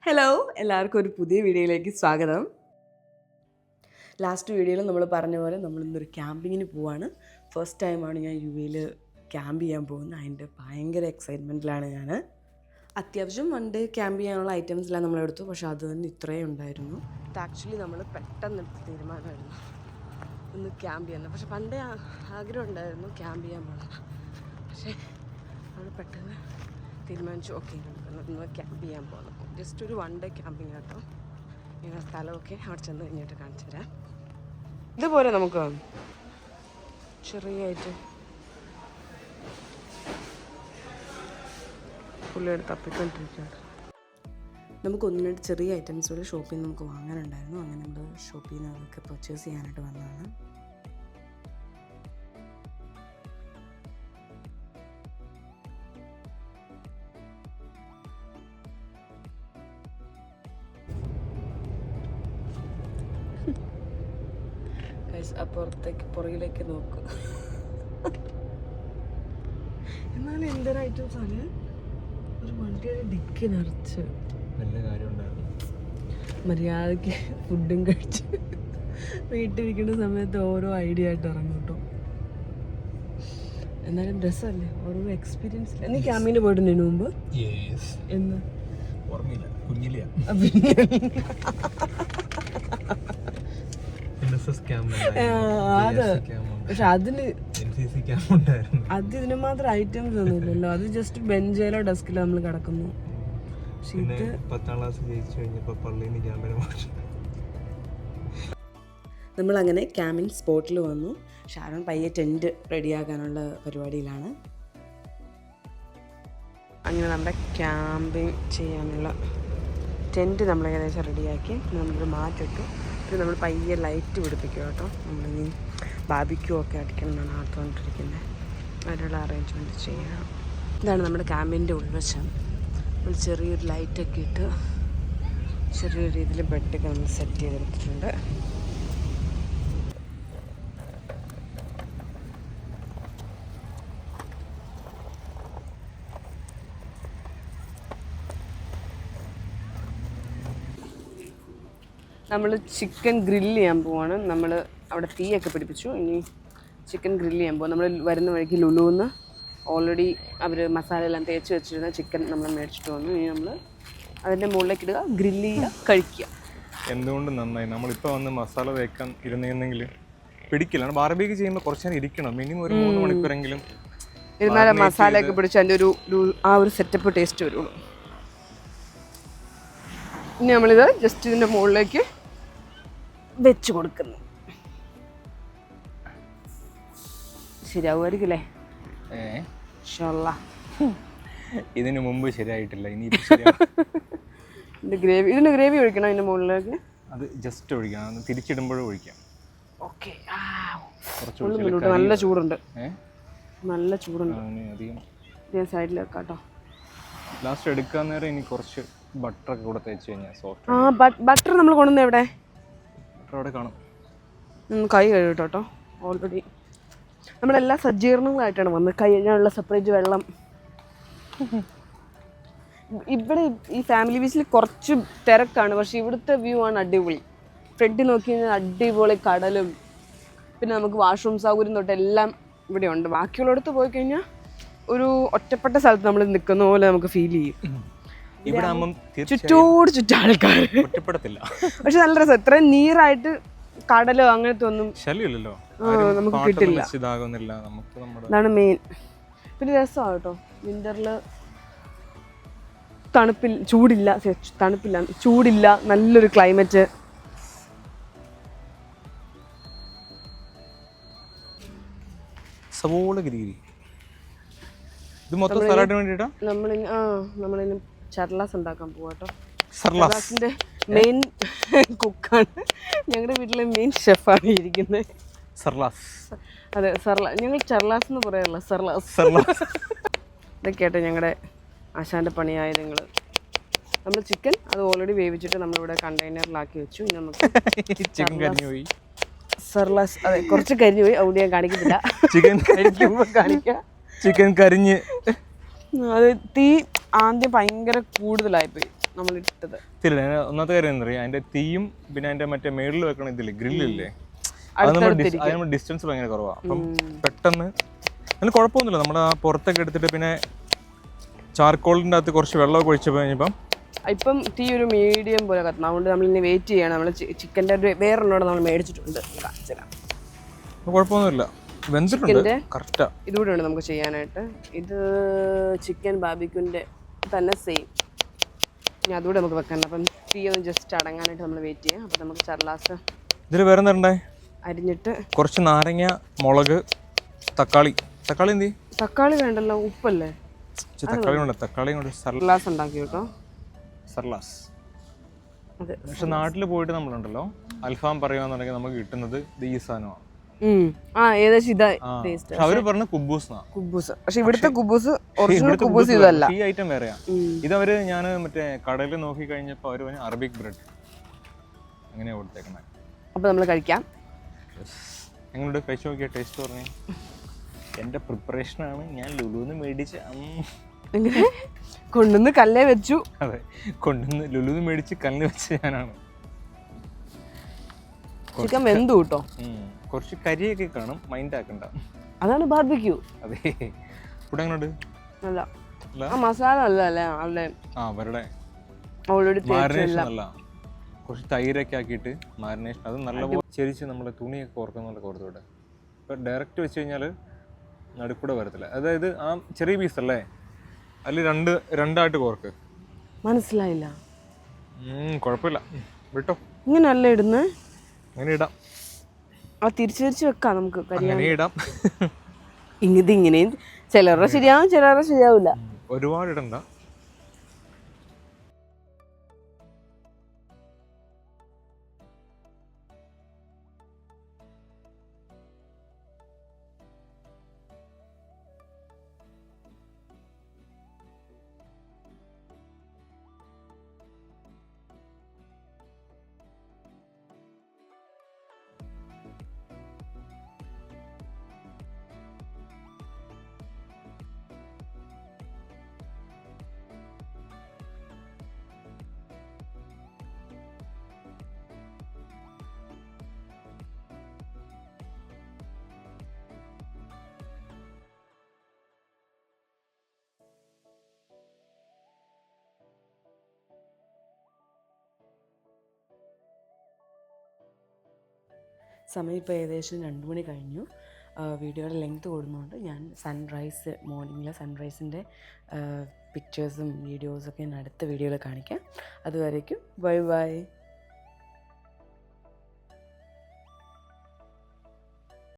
Hello, എല്ലാവർക്കും ഒരു പുതിയ വീഡിയോയിലേക്ക് സ്വാഗതം. ലാസ്റ്റ് വീഡിയോയിൽ നമ്മൾ പറഞ്ഞ പോലെ നമ്മളിന്നൊരു ക്യാമ്പിങ്ങിന് പോവാണ്. ഫസ്റ്റ് ടൈമാണ് ഞാൻ യു.എയിൽ ക്യാമ്പ് ചെയ്യാൻ പോകുന്നത്. അതിൻ്റെ ഭയങ്കര എക്സൈറ്റ്മെൻറ്റിലാണ് ഞാൻ. അത്യാവശ്യം വൺ ഡേ ക്യാമ്പ് ചെയ്യാനുള്ള ഐറ്റംസെല്ലാം നമ്മളെടുത്തു. പക്ഷേ അത് തന്നെ ഇത്രയും ഉണ്ടായിരുന്നു. ഇത് ആക്ച്വലി നമ്മൾ പെട്ടെന്ന് തീരുമാനമായിരുന്നു ഒന്ന് ക്യാമ്പ് ചെയ്യുന്നത്. പക്ഷേ പണ്ടേ ആഗ്രഹം ഉണ്ടായിരുന്നു ക്യാമ്പ് ചെയ്യാൻ പോകുന്നത്. പക്ഷേ നമ്മൾ പെട്ടെന്ന് തീരുമാനിച്ചു, ഓക്കെ നമുക്കൊന്ന് ക്യാമ്പ് ചെയ്യാൻ പോകുന്നു. ജസ്റ്റ് ഒരു വൺ ഡേ ക്യാമ്പിങ് കേട്ടോ. ഞങ്ങൾ സ്ഥലമൊക്കെ അവിടെ ചെന്ന് കഴിഞ്ഞിട്ട് കാണിച്ചു തരാം. ഇതുപോലെ നമുക്ക് ചെറിയായിട്ട് പുള്ളിയുടെ തപ്പിക്കൊണ്ടിരിക്കുകയാണ്. നമുക്ക് ഒന്ന് രണ്ട് ചെറിയ ഐറ്റംസ് കൂടെ ഷോപ്പിൽ നിന്ന് നമുക്ക് വാങ്ങാനുണ്ടായിരുന്നു. അങ്ങനെ നമ്മൾ ഷോപ്പിൽ നിന്ന് അതൊക്കെ പർച്ചേസ് ചെയ്യാനായിട്ട് വന്നതാണ്. അപ്പുറത്തേക്ക് പുറകിലേക്ക് നോക്കും. എന്നാലും എന്തൊരു ഐറ്റംസ് ആണ്. ഒരു വണ്ടിയുടെ ഡിക്കി നിറച്ച് നല്ല കാര്യം ഉണ്ടായിരുന്നു. മര്യാദയ്ക്ക് ഫുഡും കഴിച്ച് വീട്ടിലിരിക്കുന്ന സമയത്ത് ഓരോ ഐഡിയ ആയിട്ട് ഇറങ്ങും കേട്ടോ. എന്നാലും രസമല്ലേ, ഓരോ എക്സ്പീരിയൻസ്. നീ ക്യാമ്പിന് പോയിട്ടുണ്ട് മുമ്പ്? എന്ന് ഓർമ്മയില്ല, കുഞ്ഞില്ല. പക്ഷെ അതിന് ഇതിന് മാത്രം ഐറ്റംസ് ഒന്നും ഇല്ലല്ലോ. അത് ജസ്റ്റ് ബെഞ്ചിലോ ഡെസ്കിലോ നമ്മൾ കിടക്കുന്നു. നമ്മളങ്ങനെ ക്യാമ്പിംഗ് സ്പോട്ടിൽ വന്നു. ഷാരോൺ പയ്യെ ടെൻറ്റ് റെഡിയാക്കാനുള്ള പരിപാടിയിലാണ്. അങ്ങനെ നമ്മുടെ ക്യാമ്പിംഗ് ചെയ്യാനുള്ള ടെൻറ്റ് നമ്മൾ ഏകദേശം റെഡിയാക്കി നമ്മളൊരു മാറ്റിട്ടു. പിന്നെ നമ്മൾ പയ്യെ ലൈറ്റ് പിടിപ്പിക്കുക കേട്ടോ. നമ്മളിനി ബാബിക്യൂ ഒക്കെ അടിക്കണമെന്നാണ് ആർത്തുകൊണ്ടിരിക്കുന്നത്. അതിനുള്ള അറേഞ്ച്മെൻറ്റ് ചെയ്യണം. ഇതാണ് നമ്മുടെ ക്യാമ്പിൻ്റെ ഉൾവശം. നമ്മൾ ചെറിയൊരു ലൈറ്റൊക്കെ ഇട്ട് ചെറിയൊരു രീതിയിൽ ബെഡൊക്കെ നമ്മൾ സെറ്റ് ചെയ്തെടുത്തിട്ടുണ്ട്. നമ്മൾ ചിക്കൻ ഗ്രില്ല് ചെയ്യാൻ പോവാണ്. നമ്മൾ അവിടെ തീയൊക്കെ പിടിപ്പിച്ചു. ഇനി ചിക്കൻ ഗ്രില്ല് ചെയ്യാൻ പോകും. നമ്മൾ വരുന്ന വഴിക്ക് ലുലുന്ന് ഓൾറെഡി അവർ മസാല എല്ലാം തേച്ച് വെച്ചിരുന്ന ചിക്കൻ നമ്മൾ മേടിച്ചിട്ട് വന്നു. ഇനി നമ്മൾ അതിൻ്റെ മുകളിലേക്ക് ഇടുക, ഗ്രില്ല് ചെയ്യുക, കഴിക്കുക. എന്തുകൊണ്ട് നന്നായി. നമ്മളിപ്പോൾ വന്ന് മസാല തേക്കാൻ ഇരുന്നെങ്കിൽ പിടിക്കില്ല. ബാർബിക്യൂ ചെയ്യുമ്പോൾ കുറച്ച് നേരം ഇരിക്കണം, മിനിമം ഒരു 3 മണിക്കൂറെങ്കിലും ഇരുന്നാലും മസാലയൊക്കെ പിടിച്ച് അതിൻ്റെ ഒരു സെറ്റപ്പ് ടേസ്റ്റ് വരുള്ളൂ. ഇനി നമ്മളിത് ജസ്റ്റ് ഇതിൻ്റെ മുകളിലേക്ക് വെച്ച് കൊടുക്കുന്നു. ശരിയാവുമായിരിക്കും അല്ലേ? ഇതിന് മുമ്പ് ശരിയായിട്ടില്ല. ഇനി ഇതിൻ്റെ ഗ്രേവി ഒഴിക്കണം അതിൻ്റെ മുകളിലേക്ക്. അത് ജസ്റ്റ് ഒഴിക്കണം, തിരിച്ചിടുമ്പോഴും ഒഴിക്കാം. ഓക്കെ. നല്ല ചൂടുണ്ട്, നല്ല ചൂടുണ്ട്. ഞാൻ സൈഡിൽ വെക്കാം കേട്ടോ. ലാസ്റ്റ് എടുക്കാൻ നേരം ഇനി കുറച്ച് ബട്ടറൊക്കെ കൂടെ തേച്ച് കഴിഞ്ഞാൽ സോഫ്റ്റ്. ബട്ടർ നമ്മൾ കൊണ്ടുവന്ന് എവിടെ? അവിടെ കാണും. കൈ കഴുകട്ടോ കേട്ടോ. ഓൾറെഡി നമ്മളെല്ലാ സജ്ജീകരണങ്ങളായിട്ടാണ് വന്നത്. കഴുകാനുള്ള സെപ്പറേറ്റ് വെള്ളം. ഇവിടെ ഈ ഫാമിലി ബീച്ചിൽ കുറച്ച് തിരക്കാണ്, പക്ഷേ ഇവിടുത്തെ വ്യൂ ആണ് അടിപൊളി. ഫ്രണ്ടിൽ നോക്കി കഴിഞ്ഞാൽ അടിപൊളി കടലും പിന്നെ നമുക്ക് വാഷ്റൂം സൗകര്യം തൊട്ട് എല്ലാം ഇവിടെ ഉണ്ട്. ബാക്കിയുള്ളിടത്ത് പോയി കഴിഞ്ഞാൽ ഒരു ഒറ്റപ്പെട്ട സ്ഥലത്ത് നമ്മൾ നിൽക്കുന്ന പോലെ നമുക്ക് ഫീൽ ചെയ്യും. ചുറ്റോട് ചുറ്റും ആൾക്കാർ, പക്ഷെ നല്ല രസം. എത്രയും നീറായിട്ട് കടലോ അങ്ങനത്തെ ഒന്നും നമുക്ക് കിട്ടില്ല. അതാണ് മെയിൻ. പിന്നെ രസമാണ് കേട്ടോ. വിന്ററിൽ ചൂടില്ല, നല്ലൊരു ക്ലൈമറ്റ്. നമ്മളിനി ചർലാസ് ഉണ്ടാക്കാൻ പോവാട്ടോ. ചർലാസിന്റെ മെയിൻ കുക്കാണ്. ഞങ്ങളുടെ വീട്ടിലെ മെയിൻ ഷെഫാണ് ഇരിക്കുന്നത്. അതെ, ഞങ്ങൾ ചർലാസ് എന്ന് പറയാറില്ല, സർലാസ്. ഇതൊക്കെയാട്ടോ ഞങ്ങളുടെ ആശാന്റെ പണിയായുധങ്ങൾ. നമ്മൾ ചിക്കൻ അത് ഓൾറെഡി വേവിച്ചിട്ട് നമ്മളിവിടെ കണ്ടെയ്നറിലാക്കി വെച്ചു. ഇനി നമുക്ക് സർലാസ്, അതെ, കുറച്ച് കരിഞ്ഞു പോയി, അവിടെ ഞാൻ കാണിക്കുന്നില്ല. ചിക്കൻ കഴിക്കുമ്പോൾ കാണിക്കാം. ചിക്കൻ കരിഞ്ഞ് അത് തീ ആദ്യം ഭയങ്കര കൂടുതലായിപ്പോയി. നമ്മൾ ഇട്ടത്. ഇല്ല, ഒന്നാമത്തെ കാര്യം എന്താ പറയുക, അതിന്റെ തീയും പിന്നെ അതിന്റെ മറ്റേ മേളിൽ വെക്കണ ഇതില്ലേ ഗ്രില്ലില്ലേ, അത് നമ്മൾ ഡിസ്റ്റൻസ് ഭയങ്കര കുറവാണ്. അപ്പം പെട്ടെന്ന് അതിന് കുഴപ്പമൊന്നുമില്ല. നമ്മൾ ആ പുറത്തൊക്കെ എടുത്തിട്ട് പിന്നെ ചാർക്കോളിൻ്റെ അകത്ത് കുറച്ച് വെള്ളമൊക്കെ ഒഴിച്ച് കഴിഞ്ഞപ്പം ഇപ്പം തീ ഒരു മീഡിയം പോലെ കത്തണം. അതുകൊണ്ട് നമ്മളിനി വെയിറ്റ് ചെയ്യണം. നമ്മൾ ചിക്കൻ്റെ വേറൊന്നോടെ നമ്മൾ മേടിച്ചിട്ടുണ്ട്. കുഴപ്പമൊന്നുമില്ല, വെന്തിട്ടുണ്ട് കറക്റ്റാ. ഇതുകൂടെ ഉണ്ട് നമുക്ക് ചെയ്യാനായിട്ട്. ഇത് ചിക്കൻ ബാർബിക്യൂൻ്റെ തന്നെ സെയിം. ഇനി അതുകൂടെ നമുക്ക് വെക്കണം. അപ്പം തീ ഒന്ന് ജസ്റ്റ് അടങ്ങാനായിട്ട് നമ്മൾ വെയിറ്റ് ചെയ്യാം. അപ്പം നമുക്ക് ചർലാസ് ഇതിൽ വേറെ എന്താ അരിഞ്ഞിട്ട് കുറച്ച് നാരങ്ങ, മുളക്, തക്കാളി. തക്കാളി എന്തി? തക്കാളി വേണ്ടല്ലോ, ഉപ്പല്ലേ. തക്കാളി കൊണ്ട് തക്കാളി കൊണ്ട് സർലാസ് ഉണ്ടാക്കി കേട്ടോ. സർലാസ്. അതെ. പക്ഷെ നാട്ടിൽ പോയിട്ട് നമ്മളുണ്ടല്ലോ അൽഫാം പറയുകയാണെന്നുണ്ടെങ്കിൽ നമുക്ക് കിട്ടുന്നത് ഈ സാധനമാണ്. ഏകദേശം ഇതാ ടേസ്റ്റ്. അവര് പറഞ്ഞ കുബൂസ്. പക്ഷെ ഇവിടുത്തെ കുബൂസ് ഒറിജിനൽ കുബൂസ് ഇതല്ല, ഈ ഐറ്റം വേറെയാ. ഇതവര് ഞാൻ മറ്റേ കടയിൽ നോക്കി കഴിഞ്ഞപ്പോ അവര് പറഞ്ഞ അറബിക് ബ്രെഡ് അങ്ങനെയാ കൊടുത്തേക്കണേ. അപ്പൊ നമ്മൾ കഴിക്കാം. എങ്ങോട്ട് കഴിച്ചു നോക്കിയ ടേസ്റ്റ് പറഞ്ഞു. എന്റെ പ്രിപ്പറേഷനാണ്, ഞാൻ ലുലുന്ന് മേടിച്ച് കൊണ്ടുവന്ന് കല്ലേ വെച്ചു. അതെ, കൊണ്ടുവന്ന് ലുലുന്ന് മേടിച്ച് കല്ല് വെച്ച് ഞാനാണ്. ചിക്കൻ വെന്തു കേട്ടോ. കുറച്ച് കരിയൊക്കെ കാണും, മൈൻഡ് ആക്കണ്ട. അതാണ് ബാർബിക്യൂ. അതെ. ഇവിടെ എങ്ങോട്ട് അല്ല മസാല അല്ല അല്ലേ അവരുടെ ഓൾറെഡി മാരിനേഷൻ അല്ല, കുറച്ച് തൈരൊക്കെ ആക്കിയിട്ട് മാരിനേഷൻ. അത് നല്ലപോലെ ചെരിച്ച് നമ്മളെ തുണിയൊക്കെ കോർക്കുന്നുള്ള കോർത്തോടെ. ഇപ്പം ഡയറക്റ്റ് വെച്ച് കഴിഞ്ഞാൽ നടുക്കൂടെ വരത്തില്ല. അതായത് ആ ചെറിയ പീസ് അല്ലേ, അതിൽ രണ്ടായിട്ട് കോർക്ക്. മനസ്സിലായില്ല. കുഴപ്പമില്ല, വിട്ടോ. ഇങ്ങനല്ല ഇടുന്നേ. അങ്ങനെ ഇടാം, തിരിച്ചു വെക്കാം നമുക്ക്. അങ്ങനെ ഇടാം. ഇതിങ്ങനെയും ചിലരുടെ ശരിയാവും, ചിലരുടെ ശരിയാവില്ല. ഒരുപാട് ഇടണ്ട. സമയം ഇപ്പോൾ ഏകദേശം 2 മണി കഴിഞ്ഞു. വീഡിയോയുടെ ലെങ്ത് കൂടുന്നതുകൊണ്ട് ഞാൻ സൺറൈസ്, മോർണിംഗിലെ സൺറൈസിൻ്റെ പിക്ചേഴ്സും വീഡിയോസൊക്കെ ഞാൻ അടുത്ത വീഡിയോയിൽ കാണിക്കാം. അതുവരേക്കും ബൈ ബൈ.